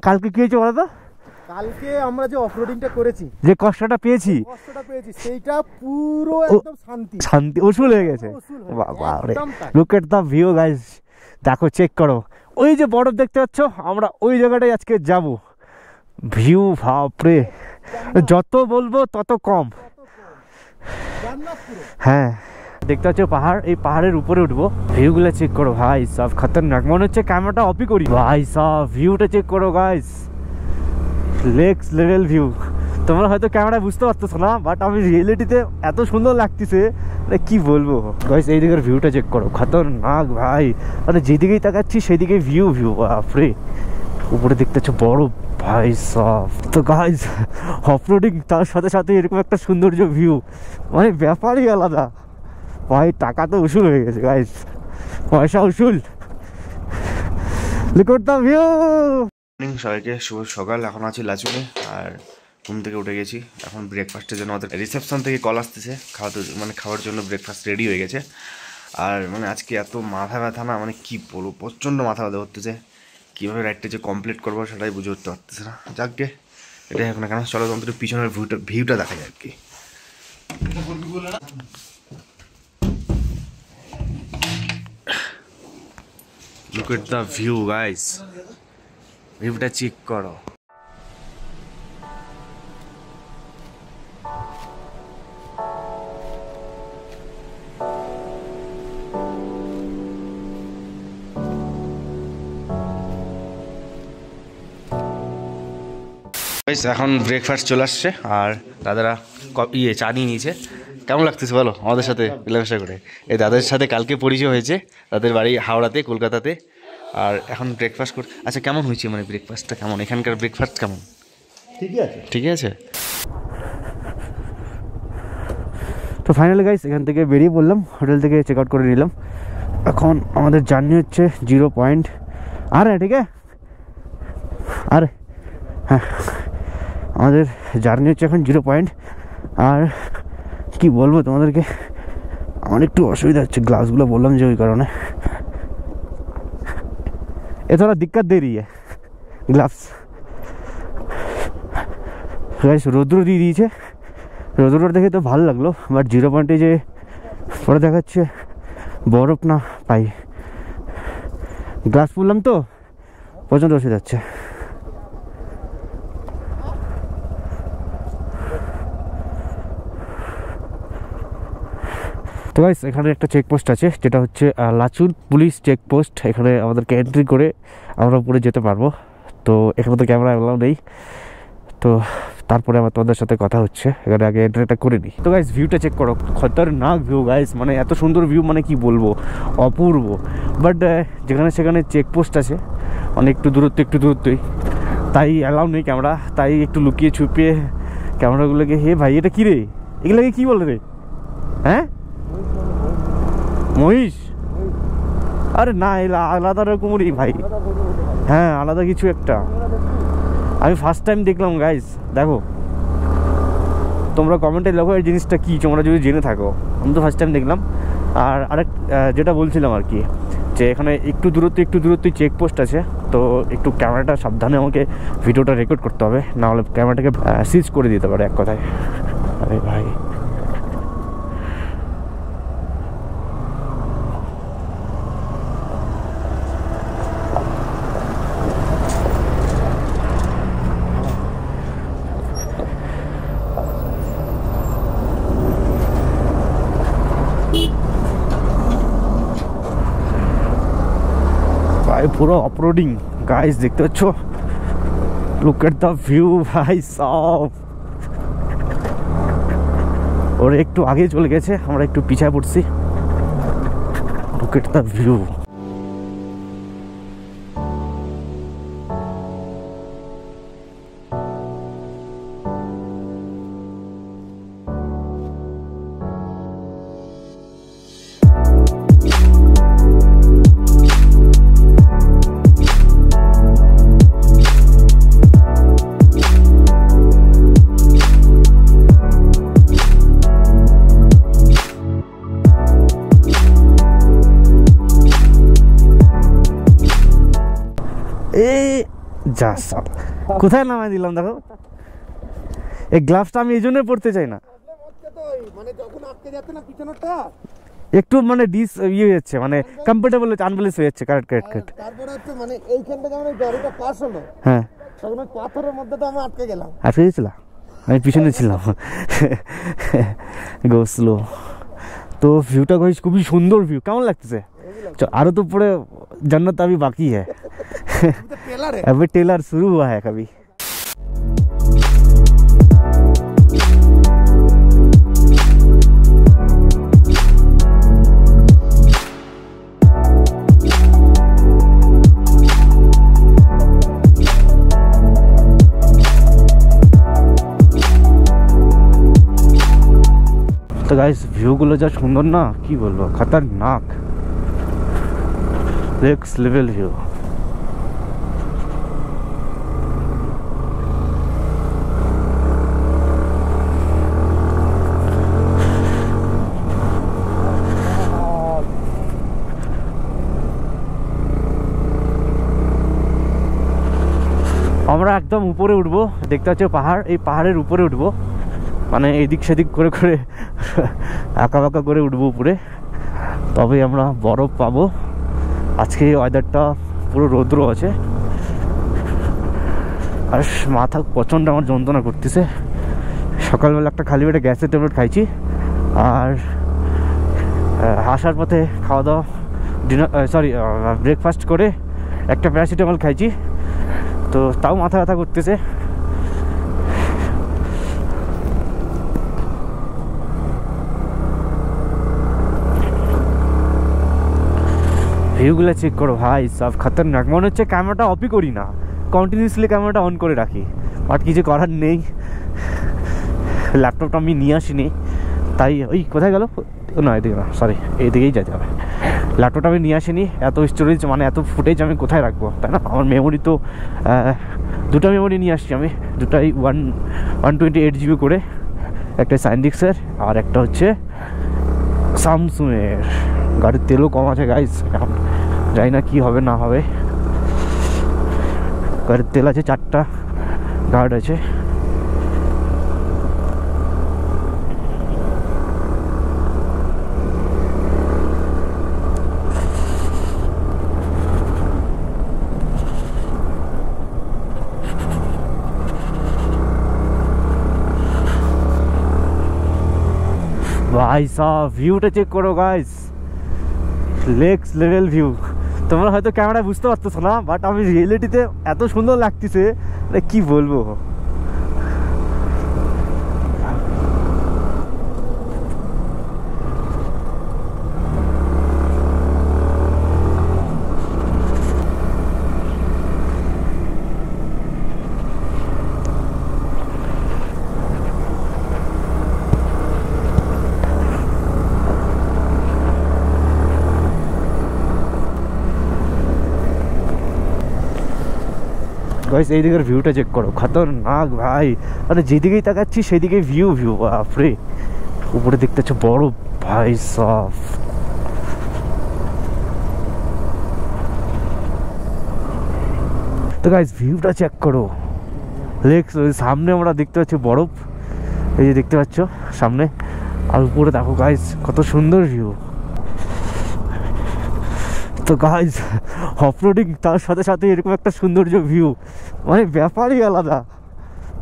কালকে কি হয়েছে বলো তো? কালকে আমরা যে অফরোডিংটা করেছি, যে কষ্টটা পেয়েছি সেইটা পুরো একদম শান্তি উসুল হয়ে গেছে। বাবা রে, look at the view guys, দেখো চেক করো, ওই যে বরফ দেখতে পাচ্ছ, আমরা ওই জায়গাটায় আজকে যাব। ভিউ বাপরে, যত বলবো তত কম। হ্যাঁ দেখতে পাচ্ছ পাহাড়, এই পাহাড়ের উপরে উঠবো, ভিউগুলো চেক করো ভাই সব খতরনাক। মনে হচ্ছে ক্যামেরাটা অফই করি ভাই, সব ভিউটা চেক করো গাইস, নেক্সট লেভেল ভিউ। তোমরা হয়তো ক্যামেরায় বুঝতে পারতেছো না, বাট আমি রিয়েলিটিতে এত সুন্দর লাগতেছে, কি বলবো গাইস। এই দিকের ভিউটা চেক করো, খতরনাক ভাই, মানে যেদিকেই তাকাচ্ছি সেদিকে ভিউ বাপরে। উপরে দেখতে পাচ্ছ বরফ ভাই সব। তো গাইস অফরোডিং তার সাথে সাথে এরকম একটা সৌন্দর্য ভিউ, মানে ব্যাপারই আলাদা ভাই। টাকা তো উসুল হয়ে গেছে গাইস, পয়সা উসুল। Look at the view. সবাইকে শুভ সকাল। এখন আছি লাচুনে, আর ঘুম থেকে উঠে গেছি। এখন ব্রেকফাস্টের জন্য আমাদের রিসেপশন থেকে কল আসতেছে, খাওয়ার জন্য ব্রেকফাস্ট রেডি হয়ে গেছে। আর মানে আজকে এত মাথা ব্যথা না, মানে কি বলবো, প্রচণ্ড মাথা ব্যথা করতেছে। কীভাবে রাইডটা যে কমপ্লিট করবো সেটাই বুঝে উঠতে পারতেছে না। যাকগে, এটাই এখন কেন, চলো তোমাদের পিছনের ভিউটা দেখা যায় আর কি। Look at the view guys, ভিউটা চেক করো। এখন ব্রেকফাস্ট চলে আসছে, আর দাদারা চা নিয়ে নিয়েছে। কেমন লাগতেছে বলো আমাদের সাথে মেলামেশা করে? এই দাদার সাথে কালকে পরিচয় হয়েছে, তাদের বাড়ি হাওড়াতে, কলকাতাতে। আর এখন ব্রেকফাস্ট করে, আচ্ছা কেমন হয়েছে, মানে ব্রেকফাস্টটা কেমন, এখানকার ব্রেকফাস্ট কেমন? ঠিকই আছে। তো ফাইনালি গাইস এখান থেকে বেরিয়ে পড়লাম, হোটেল থেকে চেক আউট করে নিলাম। এখন আমাদের জার্নি হচ্ছে 0 পয়েন্ট। আরে ঠিক আছে, আরে হ্যাঁ, আমাদের জার্নি হচ্ছে এখন 0 পয়েন্ট। আর কি বলবো তোমাদেরকে, আমার একটু অসুবিধা হচ্ছে, গ্লাসগুলো বললাম যে ওই কারণে। এ थोड़ा दिक्कत दे रही है গ্লাভস। গাইস রৌদ্র দিয়ে দিয়েছে, রৌদ্রটা দেখে তো ভালো লাগলো, বাট 0 পয়েন্টে যে পরে দেখাচ্ছে বরফ না পাই। গ্লাস পরলাম তো প্রচণ্ড অসুবিধা হচ্ছে। তো গাইস এখানে একটা চেকপোস্ট আছে, যেটা হচ্ছে লাচুর পুলিশ চেকপোস্ট। এখানে আমাদেরকে এন্ট্রি করে আমরা উপরে যেতে পারবো। তো এখানে তো ক্যামেরা অ্যালাউ নেই, তো তারপরে আমার তোমাদের সাথে কথা হচ্ছে, এখানে আগে এন্ট্রিটা করে নিই। তো গাইস ভিউটা চেক করো, খতরনাক ভিউ গাইস, মানে এত সুন্দর ভিউ, মানে কি বলবো, অপূর্ব। বাট যেখানে সেখানে চেকপোস্ট আছে, মানে একটু দূরত্বই, তাই অ্যালাউ নেই ক্যামেরা, তাই একটু লুকিয়ে ছুপিয়ে ক্যামেরাগুলোকে। হে ভাই এটা কী রে, এগুলোকে কী বলে রে? হ্যাঁ মহিষ? আরে না, এলা আলাদা রকমেরই ভাই, হ্যাঁ আলাদা কিছু একটা। আমি ফার্স্ট টাইম দেখলাম গাইস, দেখো তোমরা কমেন্টে লেখো এই জিনিসটা কী, তোমরা যদি জেনে থাকো। আমি তো ফার্স্ট টাইম দেখলাম। আর আরেক যেটা বলছিলাম আর কি, যে এখানে একটু দূরত্বই চেকপোস্ট আছে, তো একটু ক্যামেরাটা সাবধানে আমাকে ভিডিওটা রেকর্ড করতে হবে, নাহলে ক্যামেরাটাকে সিজ করে দিতে পারে এক কথায়। আরে ভাই পুরো অফরোডিং গাইস, দেখতে পাচ্ছ, লুক এট দ্য ভিউ ভাই সব। ওরা একটু আগে চলে গেছে, আমরা একটু পিছায় পড়ছি। Look at the view. যা সাল কোথায় নামাই দিলাম দেখো এই গ্লাভসটা আমি এই জন্য পড়তে চাই না মানে যখন আটকে যাচ্ছে না পিছনেরটা একটু মানে ইয়ে হচ্ছে মানে কমফোর্টেবল হচ্ছে আনবেলেন্স হয়ে যাচ্ছে কারেক্ট তারপরে হচ্ছে মানে এইখানটা যখন গাড়িটা পাস হলো হ্যাঁ তখন ওই পাথরের মধ্যে তো আমি আটকে গেলাম আটকে গেছিলাম আমি পিছনে ছিলাম গো স্লো তো ভিউটা খুবই সুন্দর ভিউ কেমন লাগতেছে আরো তো পুরো जन्नत अभी बाकी है अभी ट्रेलर शुरू हुआ है कभी तो गाइस ভিউ গুলো যা সুন্দর না কি বলবো খতরনাক नेक्स्ट लेवल व्यू আমরা একদম উপরে উঠবো দেখতে পাচ্ছ পাহাড় এই পাহাড়ের উপরে উঠবো মানে এইদিক সেদিক করে করে আঁকা বাঁকা করে উঠবো উপরে তবে আমরা বরফ পাবো আজকে ওয়েদারটা পুরো রৌদ্র আছে আর মাথা প্রচণ্ড আমার যন্ত্রণা করতেছে সকালবেলা একটা খালি পেটে গ্যাসের ট্যাবলেট খাইছি আর আসার পথে খাওয়া দাওয়া ব্রেকফাস্ট করে একটা প্যারাসিটামল খাইছি তো তাও মাথা ব্যথা করতেছে ভিউগুলো চেক করো ভাই সব খতরনাক মনে হচ্ছে ক্যামেরাটা অফই করি না কন্টিনিউসলি ক্যামেরাটা অন করে রাখি বাট কিছু করার নেই ল্যাপটপটা আমি নিয়ে আসিনি তাই ওই কোথায় গেল না এদিকে না সরি এইদিকেই যেতে হবে ল্যাপটপটা আমি নিয়ে আসিনি এত স্টোরেজ মানে এত ফুটেজ আমি কোথায় রাখবো তাই না আমার মেমোরি তো দুটো মেমোরি নিয়ে আসছি আমি দুটাই 128 GB করে একটা সাইন্ডিক্সের আর একটা হচ্ছে স্যামসুংয়ের গাড়ির তেলও কম আছে গাইস এখন জানি না কী হবে না হবে গাড়ির তেল আছে 4টা গার্ড আছে ভাই সাহেব ভিউটা চেক করো গাইস নেক্সট লেভেল ভিউ তোমরা হয়তো ক্যামেরায় বুঝতে পারতেছো না বাট আমি রিয়েলিটিতে এত সুন্দর লাগতেছে কি বলবো গাইস এইদিকের ভিউটা চেক করো খতরনাক ভাই মানে যেদিকেই তাকাচ্ছি সেদিকে ভিউ বাপরে উপরে দেখতে হচ্ছে বড় ভাই সাফ তো গাইস ভিউটা চেক করো সামনে আমরা দেখতে পাচ্ছি বরফ এই যে দেখতে পাচ্ছ সামনে আর উপরে দেখো গাইস কত সুন্দর ভিউ তো গাইস অফরোডিং তার সাথে সাথে এরকম একটা সৌন্দর্য ভিউ মানে ব্যাপারই আলাদা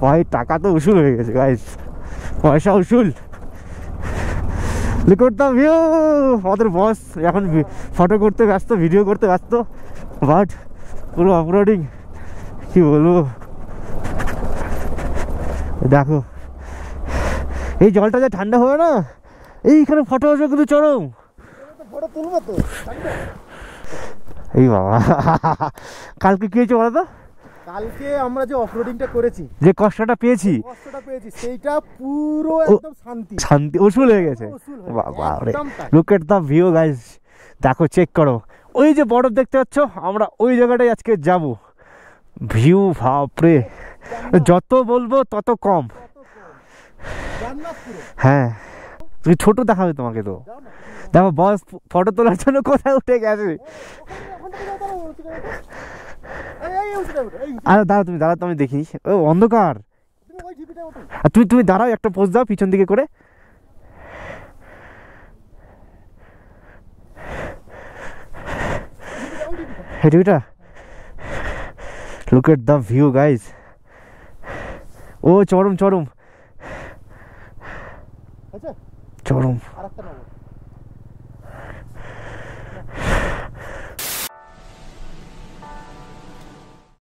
ভাই টাকা তো উসুল হয়ে গেছে গাইস পয়সা উসুল লুক এট দ্য ভিউ আমাদের বস এখন ফটো করতে ব্যস্ত ভিডিও করতে ব্যস্ত বাট পুরো অফরোডিং কি বলবো দেখো এই জলটা যে ঠান্ডা হবে না এইখানে ফটো আসবে কিন্তু চরম ফটো তুলবো তো এই বাবা কালকে কি হয়েছে বলো তো কালকে আমরা যে অফরোডিংটা করেছি যে কষ্টটা পেয়েছি সেইটা পুরো একদম শান্তি উসুল হয়ে গেছে বাবা রে look at the view guys দেখো চেক করো ওই যে বরফ দেখতে পাচ্ছ আমরা ওই জায়গাটায় আজকে যাব ভিউ বাপরে যত বলবো তত কম হ্যাঁ তুমি ছোট দেখাবে তোমাকে তো দেখো বস ফটো তোলার জন্য কোথায় উঠে গেছে আরে দাঁড়া তুমি দেখি ও অন্ধকার। আর তুমি দাঁড়াও, একটা পোজ দাও পিছন দিকে করে। টিভিটা, look at the view guys. ও চরম আচ্ছা চরম। আরেকটা নেবো।